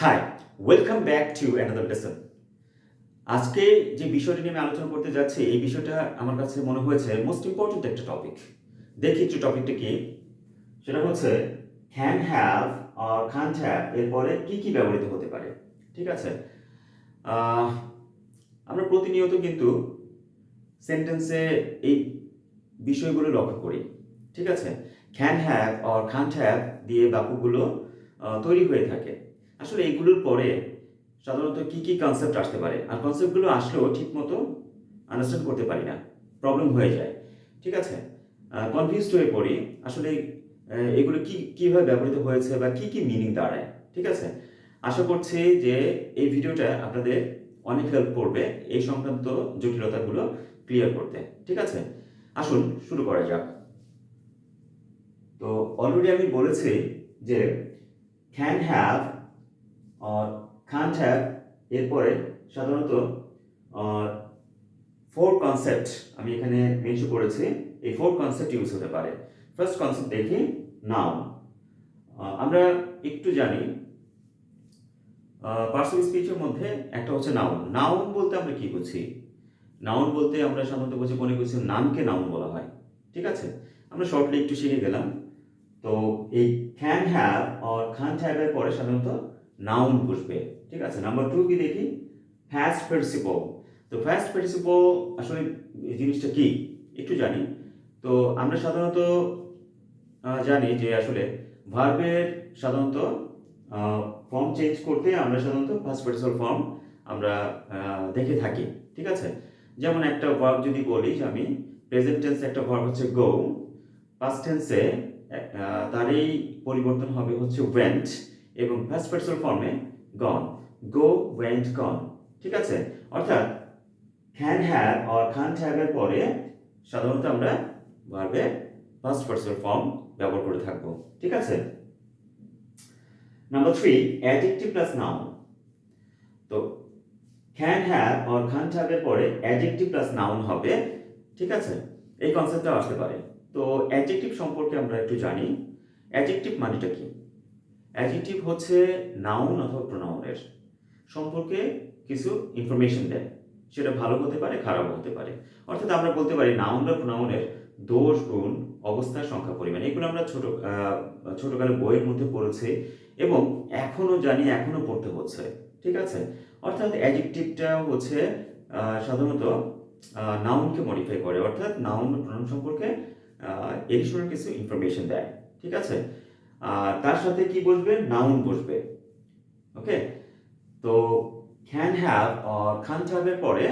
High, welcome back to another lesson. আজকে যে বিষয়টি নিয়ে আমি আলোচনা করতে যাচ্ছি, এই বিষয়টা আমার কাছে মনে হয়েছে মোস্ট ইম্পর্ট্যান্ট একটা টপিক। দেখি একটু টপিকটা কি। সেটা হচ্ছে ক্যান হ্যাভ আর কান্ট হ্যাভ এরপরে কি কি ব্যবহৃত হতে পারে। ঠিক আছে, আহ, আমরা প্রতিনিয়ত কিন্তু সেন্টেন্সে এই বিষয়গুলো লক্ষ্য করি। ঠিক আছে, ক্যান হ্যাভ আর কান্ট হ্যাভ দিয়ে বাক্যগুলো তৈরি হয়ে থাকে। আসলে এগুলোর পরে সাধারণত কি কি কনসেপ্ট আসতে পারে, আর কনসেপ্টগুলো আসলেও ঠিকমতো আন্ডারস্ট্যান্ড করতে পারি না, প্রবলেম হয়ে যায়। ঠিক আছে, কনফিউজড হয়ে পড়ি আসলে এগুলো কীভাবে ব্যবহৃত হয়েছে বা কি কি মিনিং দাঁড়ায়। ঠিক আছে, আশা করছি যে এই ভিডিওটা আপনাদের অনেক হেল্প করবে এই সংক্রান্ত জটিলতাগুলো ক্লিয়ার করতে। ঠিক আছে, আসুন শুরু করা যাক। তো অলরেডি আমি বলেছি যে ক্যান হ্যাভ আর কান্ট হ্যাভ এরপরে সাধারণত ফোর কনসেপ্ট আমি এখানে মেনশন করেছি। এই ফোর কনসেপ্ট ইউজ হতে পারে। ফার্স্ট কনসেপ্ট দেখি, নাউন। আমরা একটু জানি পার্সোনাল স্পিচের মধ্যে একটা হচ্ছে নাউন। নাউন বলতে আমরা কি বুঝি? নাউন বলতে আমরা সাধারণত বুঝি কোনো কিছু নামকে নাউন বলা হয়। ঠিক আছে, আমরা শর্টলি একটু শিখে গেলাম। তো এই ক্যান হ্যাভ আর কান্ট হ্যাভ এর পরে সাধারণত নাউন বসবে। ঠিক আছে, নাম্বার টু কি দেখি, ফার্স্ট পার্টিসিপল। তো ফার্স্ট পার্টিসিপল আসলে এই জিনিসটা কি একটু জানি। তো আমরা সাধারণত জানি যে আসলে ভার্বের সাধারণত ফর্ম চেঞ্জ করতে আমরা সাধারণত ফার্স্ট পার্টিসিপল ফর্ম আমরা দেখে থাকি। ঠিক আছে, যেমন একটা ভার্ব যদি বলি যে আমি প্রেজেন্ট টেন্সে একটা ভার্ব হচ্ছে গো, পাস্ট টেন্সে তারই পরিবর্তন হবে হচ্ছে ওয়েন্ট, এবং ফার্স্ট পার্সন ফর্মে গন, গো ওয়েন্ট গন। ঠিক আছে, অর্থাৎ ক্যান হ্যাভ আর কান্ট হ্যাভ এর পরে সাধারণত আমরা ভার্বে ফার্স্ট পার্সন ফর্ম ব্যবহার করে থাকবো। ঠিক আছে, number three, adjective plus noun. তো ক্যান হ্যাভ আর কান্ট হ্যাভ এর পরে অ্যাডজেক্টিভ প্লাস নাউন হবে। ঠিক আছে, এই কনসেপ্টটা আসতে পারে। তো অ্যাডজেক্টিভ সম্পর্কে আমরা একটু জানি। অ্যাডজেক্টিভ মানেটা কি? অ্যাডজেক্টিভ হচ্ছে নাউন অথবা প্রোনাউনের সম্পর্কে কিছু ইনফরমেশন দেয়। সেটা ভালো হতে পারে, খারাপও হতে পারে। অর্থাৎ আমরা বলতে পারি নাউন বা প্রোনাউনের দোষ, গুণ, অবস্থা, সংখ্যা, পরিমাণ, এগুলো আমরা ছোটকালে বইয়ের মধ্যে পড়েছি এবং এখনো জানি, এখনো পড়তে হচ্ছে। ঠিক আছে, অর্থাৎ অ্যাডজেক্টিভটা হচ্ছে সাধারণত নাউনকে মডিফাই করে, অর্থাৎ নাউন বা প্রোনাউন সম্পর্কে এডিশনাল কিছু ইনফরমেশন দেয়। ঠিক আছে, তার সাথে কি বসবে? নাউন বসবে। ওকে, তো ক্যান হ্যাভ আর কান্ট হ্যাভ এর পরে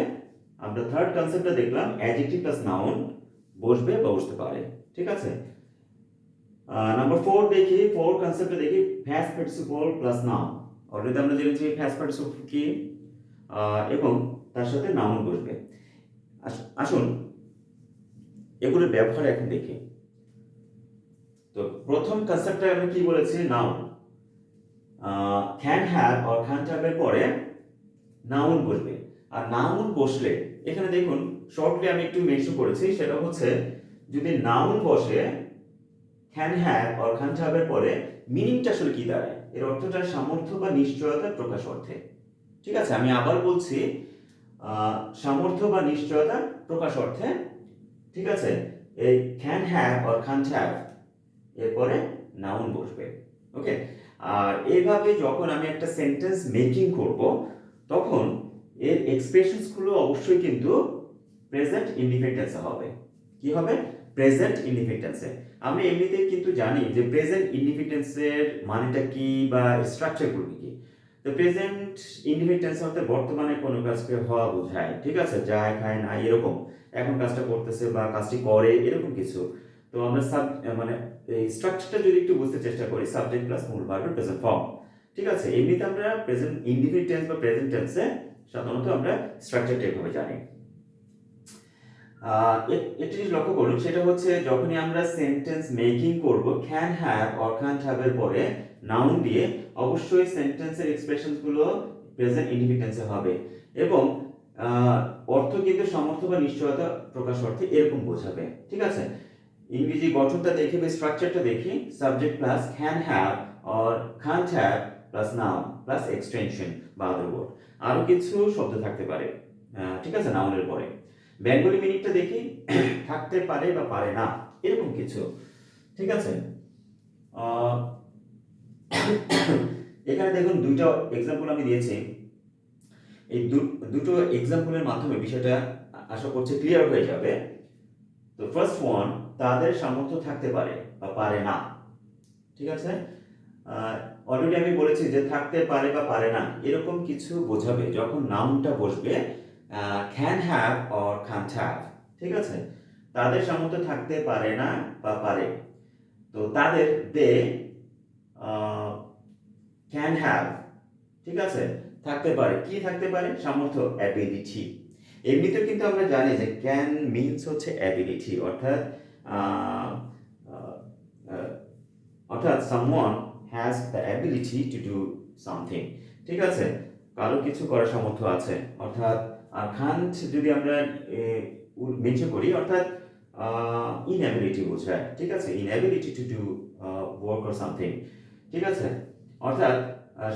আমরা থার্ড কনসেপ্টটা দেখলাম, অ্যাডজেক্টিভ প্লাস নাউন বসবে বা বসতে পারে। ঠিক আছে, নাম্বার ফোর দেখি, ফোর কনসেপ্টে দেখি, first participle plus noun. Already আমরা জেনেছি ফার্স্ট পার্টিসিপল কি, এবং তার সাথে নাউন বসবে। আসুন এগুলোর ব্যবহার এখন দেখি। তো প্রথম কনসেপ্টটা আমি কি বলেছি, নাউন। ক্যান হ্যাভ আর কান্ট হ্যাভ এর পরে নাউন বসবে। আর নাউন বসলে এখানে দেখুন শর্টলি আমি একটু মেনশন করেছি, সেটা হচ্ছে যদি নাউন বসে ক্যান হ্যাভ আর কান্ট হ্যাভ এর পরে মিনিংটা আসলে কি দাঁড়ায়, এর অর্থটা সামর্থ্য বা নিশ্চয়তা প্রকাশ অর্থে। ঠিক আছে, আমি আবার বলছি, সামর্থ্য বা নিশ্চয়তা প্রকাশ অর্থে। ঠিক আছে, এই ক্যান হ্যাভ আর কান্ট হ্যাভ এরপরে নাউন বসবে। ওকে, আর এইভাবে যখন আমি একটা সেন্টেন্স মেকিং করব তখন এর এক্সপ্রেশনসগুলো অবশ্যই কিন্তু প্রেজেন্ট ইনডিফিনিট টেন্সে হবে। কি হবে? প্রেজেন্ট ইনডিফিনিট টেন্সে। আমরা এমনিতেই কিন্তু জানি যে প্রেজেন্ট ইনডিফিনিট টেন্সের মানেটা কি বা স্ট্রাকচারগুলো কি। তো প্রেজেন্ট ইনডিফিনিট টেন্স অর্থে বর্তমানে কোনো কাজকে হওয়া বোঝায়। ঠিক আছে, যায়, খায়, না, এরকম এখন কাজটা করতেছে বা কাজটি করে, এরকম কিছু। তো আমরা মানে এই স্ট্রাকচারটা যদি একটু বুঝতে চেষ্টা করি, সাবজেক্ট প্লাস মূল ভার্বের প্রেজেন্ট ফর্ম। ঠিক আছে, এমনিতে আমরা প্রেজেন্ট ইনডিফিনিট টেন্স বা প্রেজেন্ট টেন্সে সাধারণত আমরা স্ট্রাকচারটা এভাবে জানি। একটি জিনিস লক্ষ্য করুন, সেটা হচ্ছে যখনই আমরা সেন্টেন্স মেকিং করব can have or can't have এর পরে নাউন দিয়ে অবশ্যই সেন্টেন্সের এক্সপ্রেশনসগুলো প্রেজেন্ট ইনডিফিনিট টেন্সে হবে এবং অর্থ কিন্তু সামর্থ্য বা নিশ্চয়তা প্রকাশ অর্থে এরকম বোঝাবে। ঠিক আছে, ইংরেজি গঠনটা দেখে বা স্ট্রাকচারটা দেখি, subject plus can have or can't have plus noun plus extension বা আদার ওয়ার্ড, আরও কিছু শব্দ থাকতে পারে, ঠিক আছে, নাউনের পরে। বেঙ্গলি মিনিংটা দেখি, থাকতে পারে বা পারে না, এরকম কিছু, ঠিক আছে। এখানে দেখুন দুইটা এক্সাম্পল আমি দিয়েছি। এই দুটো এক্সাম্পলের মাধ্যমে বিষয়টা আশা করছি ক্লিয়ার হয়ে যাবে। তো ফার্স্ট ওয়ান, তাদের সামর্থ্য থাকতে পারে বা পারে না, ঠিক আছে। অলরেডি আমি বলেছি যে থাকতে পারে বা পারে না এরকম কিছু বোঝাবে যখন নাউনটা বসবে can have or can't have, ঠিক আছে। তাদের সামর্থ্য থাকতে পারে না বা পারে, তো তাদের দে ক্যান হ্যাভ, ঠিক আছে, থাকতে পারে, কি থাকতে পারে, সামর্থ্য, অ্যাবিলিটি। এমনিতেও কিন্তু আমরা জানি যে ক্যান মিনস হচ্ছে অ্যাবিলিটি, অর্থাৎ someone has the ability to do something, ঠিক আছে, কারো কিছু করার সামর্থ্য আছে। অর্থাৎ কান্ট যদি আমরা মেনশন করি, অর্থাৎ ইনঅ্যাবিলিটি বোঝায়, ঠিক আছে, ইনঅ্যাবিলিটি to do work or something, ঠিক আছে, অর্থাৎ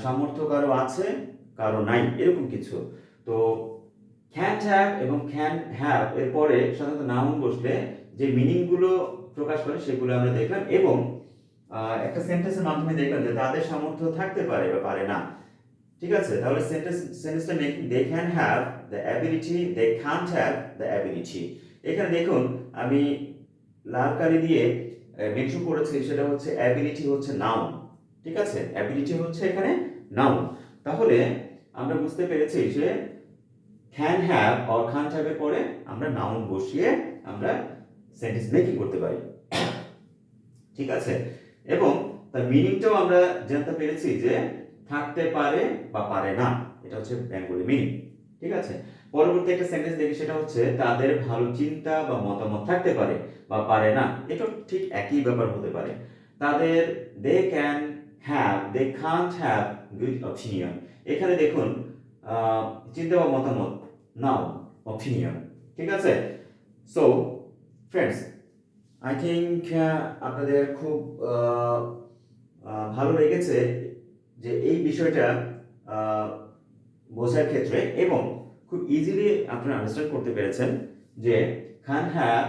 সামর্থ্য কারো আছে কারো নাই, এরকম কিছু। তো ক্যান্ট হ্যাভ এবং ক্যান হ্যাভ এর পরে সাধারণত নাউন বসলে যে মিনিংগুলো প্রকাশ করে সেগুলো আমরা দেখলাম, এবং একটা সেন্টেন্সের মাধ্যমে দেখলাম যে তাদের সামর্থ্য থাকতে পারে বা পারে না, ঠিক আছে। তাহলে সেন্টেন্সটা making they can have the ability, they can't have the ability. এখানে দেখুন আমি লাল কালি দিয়ে মেনশন করেছি, সেটা হচ্ছে অ্যাবিলিটি হচ্ছে নাউন, ঠিক আছে, অ্যাবিলিটি হচ্ছে এখানে নাউন। তাহলে আমরা বুঝতে পেরেছি যে can have or can't have এর পরে আমরা নাউন বসিয়ে আমরা সেন্টেন্স মেকিং করতে পারি, ঠিক আছে। এবং তার মিনিংটাও আমরা জানতে পেরেছি যে থাকতে পারে বা পারে না, এটা হচ্ছে বেঙ্গলি মিনিং, ঠিক আছে। পরবর্তী একটা সেন্টেন্স দেখি, সেটা হচ্ছে তাদের ভালো চিন্তা বা মতামত থাকতে পারে বা পারে না, এটা ঠিক একই ব্যাপার হতে পারে। তাদের they can have, they can't have good opinion. এখানে দেখুন চিন্তা বা মতামত, নাও, অপিনিয়ন, ঠিক আছে। সো ফ্রেন্ডস, আই থিঙ্ক আপনাদের খুব ভালো লেগেছে যে এই বিষয়টা বোঝার ক্ষেত্রে, এবং খুব ইজিলি আপনারা আন্ডারস্ট্যান্ড করতে পেরেছেন যে ক্যান হ্যাভ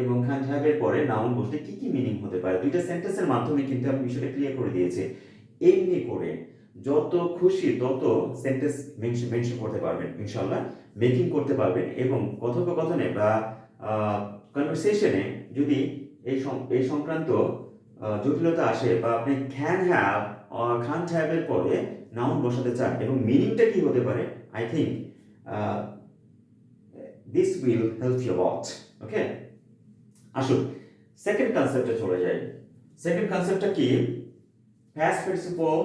এবং ক্যান্ট হ্যাভ এর পরে নাউন বসলে কি কি মিনিং হতে পারে। দুইটা সেন্টেন্সের মাধ্যমে কিন্তু আমি বিষয়টা ক্লিয়ার করে দিয়েছি। এমনি করে যত খুশি তত সেন্টেন্স মেনশন করতে পারবেন ইনশাআল্লাহ, মেকিং করতে পারবেন, এবং কথোপকথনে বা কনভারসেশনে যদি এই সংক্রান্ত জটিলতা আসে বা আপনি can have or can't have এর পরে নাউন বসাতে চান এবং মিনিংটা কি হতে পারে, I think this will help you lot. Okay, আসুন সেকেন্ড কনসেপ্টে চলে যাই। সেকেন্ড কনসেপ্টটা কি, past participle,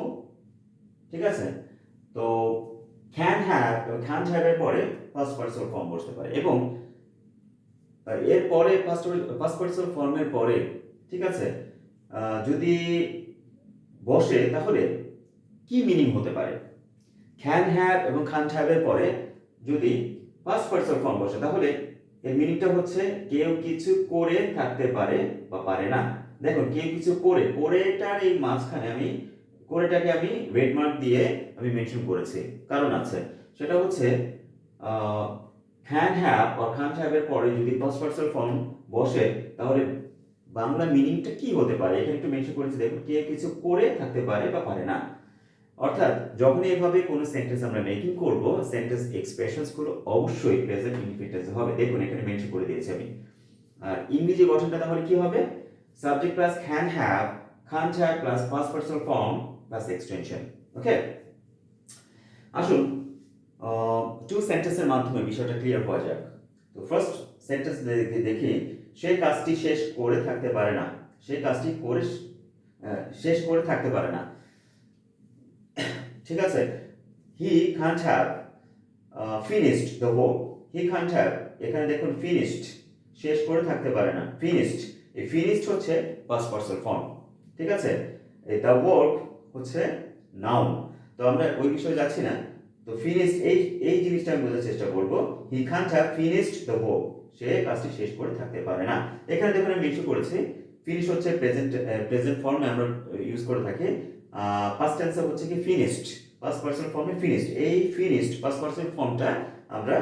ঠিক আছে। তো ক্যান হ্যাভ এবং কান্ট হ্যাভ এর পরে পাস্ট পার্টিসিপল ফর্ম বসতে পারে, এবং এর পরে পাস্ট পার্টিসিপল ফর্মের পরে, ঠিক আছে, যদি বসে তাহলে কি মিনিং হতে পারে। ক্যান হ্যাভ এবং কান্ট হ্যাভ এর পরে যদি পাস্ট পার্টিসিপল ফর্ম বসে তাহলে এর মিনিংটা হচ্ছে কেউ কিছু করে থাকতে পারে বা পারে না। দেখুন কেউ কিছু করে, করেটার এই মাঝখানে আমি করেটাকে আমি রেড মার্ক দিয়ে আমি মেনশন করেছি, কারণ আছে, সেটা হচ্ছে can have or can't have এর পরে যদি পাস্ট পার্টিসিপল ফর্ম বসে তাহলে বাংলা মিনিংটা কি হতে পারে, এখানে একটু মেনশন করেছি, দেখুন কেউ কিছু করে থাকতে পারে বা পারে না। অর্থাৎ যখন এইভাবে কোনো সেন্টেন্স আমরা মেকিং করব, সেন্টেন্স এক্সপ্রেশনস গুলো অবশ্যই প্রেজেন্ট ইনডিফিনিট হবে, দেখুন এখানে মেনশন করে দিয়েছি আমি। আর ইংরেজি গঠনটা তাহলে কি হবে, subject plus can have, can't have plus past participle form plus extension. Okay, আসুন টু সেন্টেন্সের মাধ্যমে বিষয়টা ক্লিয়ার হওয়া যাক। তো ফার্স্ট সেন্টেন্স দেখি, সে কাজটি শেষ করে থাকতে পারে না, সে কাজটি করে শেষ করে থাকতে পারে না, ঠিক আছে। হি can't have finished the work, he can't have, এখানে দেখুন ফিনিশড, শেষ করে থাকতে পারে না, ফিনিশড, এই ফিনিশড হচ্ছে পাস্ট পার্টিসিপল ফর্ম, ঠিক আছে। এই দ্য ওয়ার্ক হচ্ছে নাউন। তো আমরা ওই বিষয়ে যাচ্ছি না। তো ফিনিশড এই জিনিসটা আমি বোঝার চেষ্টা করব। He can't have finished the work, সে কাজটি শেষ করে থাকতে পারে না। এখানে দেখুন আমি মেনশন করেছি ফিনিশ হচ্ছে প্রেজেন্ট ফর্মে আমরা ইউজ করে থাকি, পাস্ট টেন্সে হচ্ছে কি ফিনিশড, পাস্ট পার্সন ফর্মে ফিনিশড। এই ফিনিশড পাস্ট পার্সন ফর্মটা আমরা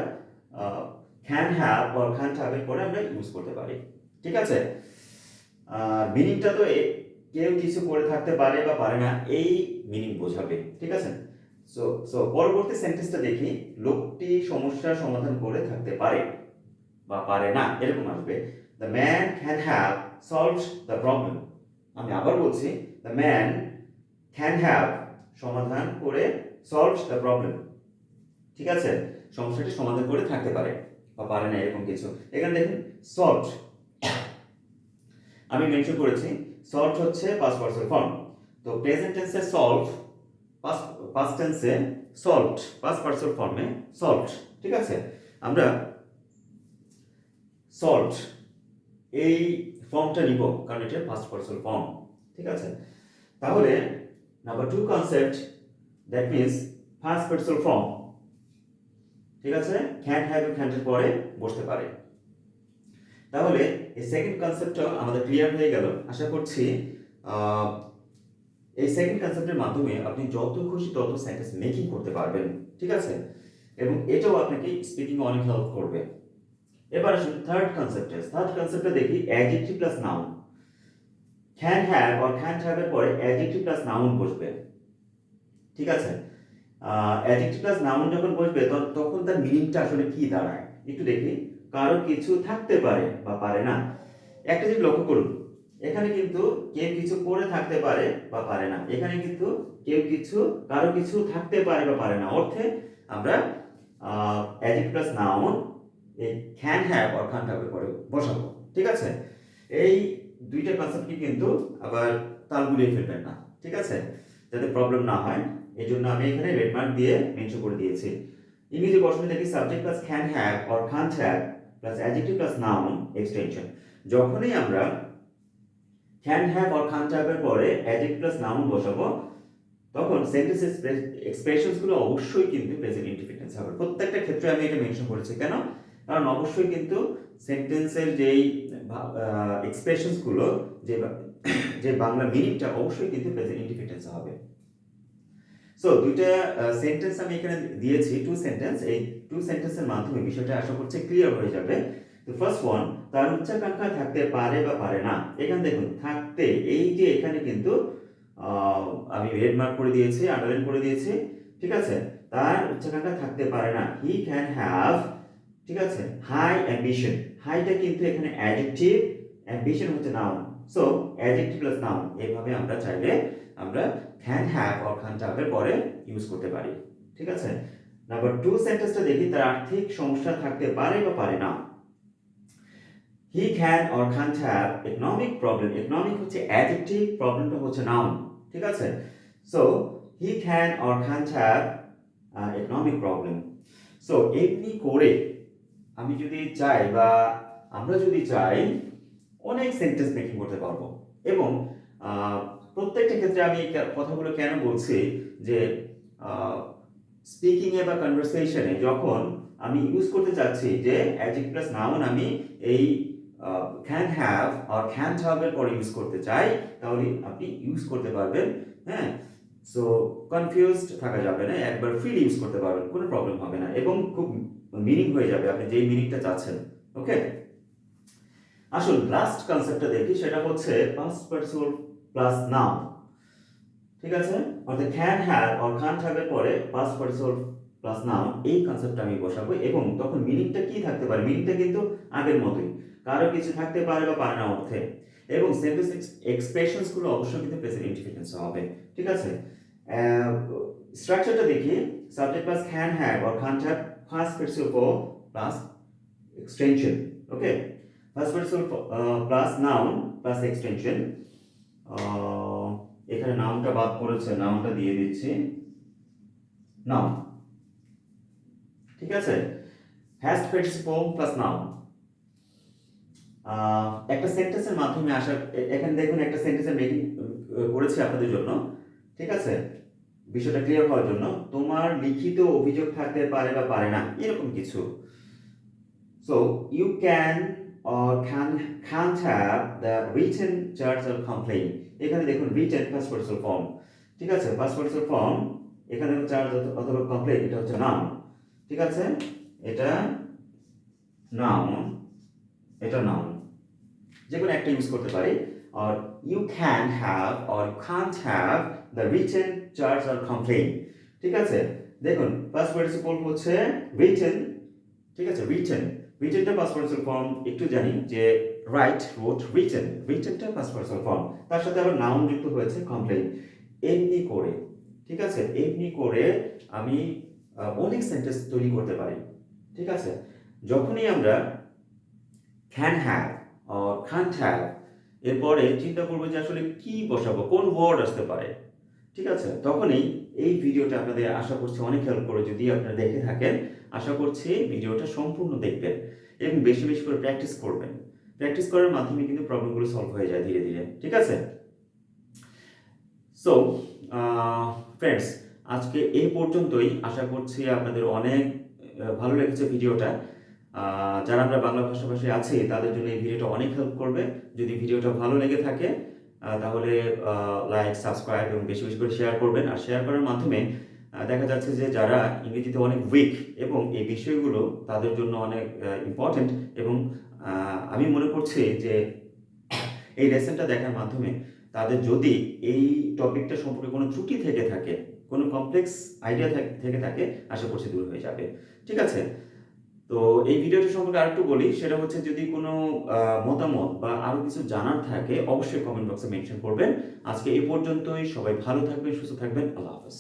can have or can't have এর পরে আমরা ইউজ করতে পারি। ঠিক আছে, মিনিংটা তো কেউ কিছু করে থাকতে পারে বা পারে না, এই মিনিং বোঝাবে। ঠিক আছে, সো সো পরবর্তী সেন্টেন্সটা দেখি। লোকটি সমস্যার সমাধান করে থাকতে পারে বা পারে না, এরকম আসবে। The man can have solved the problem. আমি আবার বলছি, দ্য ম্যান ক্যান হ্যাভ সমাধান করে সলভড দ্য প্রবলেম। ঠিক আছে, সমস্যাটি সমাধান করে থাকতে পারে বা পারে না, এরকম কিছু। এখানে দেখুন সলভড, আমি মেনশন করেছি সলভড হচ্ছে পাস্ট পার্সন ফর্ম। তো প্রেজেন্ট টেন্সে সলভ, পাস্ট টেন্সে সলভড, পাস্ট পার্সন ফর্মে সলভড। ঠিক আছে, আমরা সলভড এই ফর্মটা নিব কারণ এটা পাস্ট পার্সন ফর্ম। ঠিক আছে, তাহলে number 2 concept, that means first person form. ঠিক আছে, ক্যান হ্যাভ ক্যান্ট এর পরে বসতে পারে। তাহলে এই সেকেন্ড কনসেপ্টটা আমাদের ক্লিয়ার হয়ে গেল। আশা করছি এই সেকেন্ড কনসেপ্টের মাধ্যমে আপনি যত খুশি তত সেন্টেন্স মেকিং করতে পারবেন। ঠিক আছে, এবং এটাও আপনাকে স্পিকিং অনেক হেল্প করবে। এবার আসুন থার্ড কনসেপ্টে। থার্ড কনসেপ্টে দেখি adjective plus noun. Can have or can't have এর পরে অ্যাডজেক্টিভ প্লাস নাউন বসবে। ঠিক আছে, অ্যাডজেক্টিভ প্লাস নাউন যখন বসবে তখন তার মিনিংটা আসলে কি দাঁড়ায় একটু দেখি। কারো কিছু থাকতে পারে বা পারে না। একটা জিনিস লক্ষ্য করুন, এখানে কিন্তু কেউ কিছু করে থাকতে পারে বা পারে না। এখানে কিন্তু কেউ কিছু, কারো কিছু থাকতে পারে বা পারে না অর্থে আমরা অ্যাডজেক্টিভ প্লাস নাউন এই can have or can't have এর পরে বসাবো। ঠিক আছে, এই দুইটা কনসেপ্টকে কিন্তু আবার তাল গুলিয়ে ফেলবেন না। ঠিক আছে, যাতে প্রবলেম না হয়, এই জন্য আমি এখানে রেড মার্ক দিয়ে মেনশন করে দিয়েছি। ইংরেজি বর্ষণে দেখি subject plus can have or can't have plus adjective plus noun extension. যখনই আমরা can have or can't have এর পরে অ্যাডজেক্টিভ প্লাস নাউন বসাবো তখন সেন্টেন্স এক্সপ্রেশনস গুলো অবশ্যই কিন্তু প্রেজেন্ট ইনডিফিনিট হবে। প্রত্যেকটা ক্ষেত্রে আমি এটা মেনশন করেছি কেন, কারণ অবশ্যই কিন্তু সেন্টেন্সের যেই এক্সপ্রেশনস গুলো, যে বাংলা মিনিংটা অবশ্যই কিন্তু প্রেজেন্ট ইনডিফিনিট হবে। সো দুইটা সেন্টেন্স আমি এখানে দিয়েছি, টু সেন্টেন্স। এই টু সেন্টেন্সের মাধ্যমে বিষয়টা আশা করছি ক্লিয়ার হয়ে যাবে। তো ফার্স্ট ওয়ান, তার উচ্চাকাঙ্ক্ষা থাকতে পারে বা পারে না। এখানে দেখুন থাকতে, এই যে এখানে কিন্তু আমি রেড মার্ক করে দিয়েছি, আন্ডারলাইন করে দিয়েছি। ঠিক আছে, তার উচ্চাকাঙ্ক্ষা থাকতে পারে না। হি ক্যান হ্যাভ, ঠিক আছে, হাই অ্যাম্বিশন। হাইটা কিন্তু এখানে অ্যাডজেক্টিভ, অ্যাম্বিশন হচ্ছে noun. So adjective plus noun এইভাবে আমরা চাইলে আমরা can have or can't have এর পরে ইউজ করতে পারি। ঠিক আছে, নাম্বার 2 সেন্টেন্সটা দেখি, তার আর্থিক সমস্যা থাকতে পারে বা পারে না। He can or can't have economic problem. Economic হচ্ছে অ্যাডজেক্টিভ, প্রবলেমটা হচ্ছে নাউন। ঠিক আছে, so he can or can't have economic problem. So এমনি করে আমি যদি চাই বা আমরা যদি চাই অনেক সেন্টেন্স মেকিং করতে পারবো। এবং প্রত্যেকটা ক্ষেত্রে আমি কথাগুলো কেন বলছি যে স্পিকিং এ বা কনভারসেশনে যখন আমি ইউজ করতে চাচ্ছি যে অ্যাডজেক্টিভ প্লাস নাউন আমি এই ক্যান হ্যাভ আর ক্যান্ট হ্যাভ এর পরে ইউজ করতে চাই, তাহলে আপনি ইউজ করতে পারবেন। হ্যাঁ, সো কনফিউজড থাকা যাবে না, একবার ফ্রিলি ইউজ করতে পারবেন, কোনো প্রবলেম হবে না এবং খুব মিনিং হয়ে যাবে আপনি যেই মিনিংটা চাচ্ছেন। ওকে, আসুন লাস্ট কনসেপ্টটা দেখি, সেটা হচ্ছে পাস্ট পার্টিসিপল প্লাস নাউন। ঠিক আছে, অর্থাৎ can have or can't have এর পরে পাস্ট পার্টিসিপল প্লাস নাউন, এই কনসেপ্টটা আমি বসাবো। এবং তখন মিনিংটা কি থাকতে পারে, মিনিংটা কিন্তু আগের মতোই, কারো কিছু থাকতে পারে বা পারে না অর্থে। এবং সেন্টেন্স এক্সপ্রেশনস গুলো অবশ্যই কিন্তু প্রেজেন্ট ইনডিফিনিট হবে। ঠিক আছে, স্ট্রাকচারটা দেখি, subject plus can have or can't have, first participle plus extension. Okay, first participle plus noun plus extension. এখানে নাউনটা বাদ পড়েছে, নাউনটা দিয়ে দিচ্ছি, নাউন। ঠিক আছে, হ্যাজ পার্টিসিপল প্লাস নাউন। একটা সেন্টেন্সের মাধ্যমে আসা, এখানে দেখুন একটা সেন্টেন্সের মেকিং করেছি আপনাদের জন্য। ঠিক আছে, বিষয়টা ক্লিয়ার হওয়ার জন্য, তোমার লিখিত অভিযোগ থাকতে পারে বা পারে না, এরকম কিছু। So you can or can't have the written charge or complaint. এখানে দেখুন written past personal form. ঠিক আছে, পাস্ট পার্টিসিপল ফর্ম এখানে চার্জ অথবা কমপ্লিট, এটা হচ্ছে নাউন। ঠিক আছে, এটা নাউন, এটা নাউন, যে কোনো একটা ইউজ করতে পারি। আর you can have or can't have the written charge or complain. ঠিক আছে, দেখুন পাস্ট পার্টিসিপল হচ্ছে রিটেন। ঠিক আছে, রিটেন, রিটেনটা পাস্ট পার্টিসিপল ফর্ম একটু জানি যে রাইট, রোট, রিটেন, রিটেনটা পাস্ট পার্টিসিপল ফর্ম, তার সাথে আবার নাউন যুক্ত হয়েছে কমপ্লেইন। এমনি করে, ঠিক আছে, এমনি করে আমি অনেক সেন্টেন্স তৈরি করতে পারি। ঠিক আছে, যখনই আমরা can have or can't have এরপরে চিন্তা করবো যে আসলে কি বসাবো, কোন ওয়ার্ড আসতে পারে, ঠিক আছে, তখনই এই ভিডিওটা আপনাদের আশা করছি অনেক হেল্প করে। যদি আপনারা দেখে থাকেন, আশা করছি ভিডিওটা সম্পূর্ণ দেখবেন এবং বেশি বেশি করে প্র্যাকটিস করবেন। প্র্যাকটিস করার মাধ্যমে কিন্তু প্রবলেমগুলো সলভ হয়ে যায় ধীরে ধীরে। ঠিক আছে, সো ফ্রেন্ডস, আজকে এই পর্যন্তই। আশা করছি আপনাদের অনেক ভালো লেগেছে ভিডিওটা। যারা আমরা বাংলা ভাষাভাষী আছি তাদের জন্য এই ভিডিওটা অনেক হেল্প করবে। যদি ভিডিওটা ভালো লেগে থাকে তাহলে লাইক, সাবস্ক্রাইব এবং বেশি বেশি করে শেয়ার করবেন। আর শেয়ার করার মাধ্যমে দেখা যাচ্ছে যে যারা ইংরেজিতে অনেক উইক এবং এই বিষয়গুলো তাদের জন্য অনেক ইম্পর্টেন্ট, এবং আমি মনে করছি যে এই লেসনটা দেখার মাধ্যমে তাদের যদি এই টপিকটা সম্পর্কে কোনো ত্রুটি থেকে থাকে, কোনো কমপ্লেক্স আইডিয়া থেকে থাকে, আশা করছি দূর হয়ে যাবে। ঠিক আছে, তো এই ভিডিওটি সম্পর্কে আরেকটু বলি, সেটা হচ্ছে যদি কোনো মতামত বা আরও কিছু জানার থাকে অবশ্যই কমেন্ট বক্সে মেনশন করবেন। আজকে এই পর্যন্তই, সবাই ভালো থাকবেন, সুস্থ থাকবেন, আল্লাহ হাফেজ।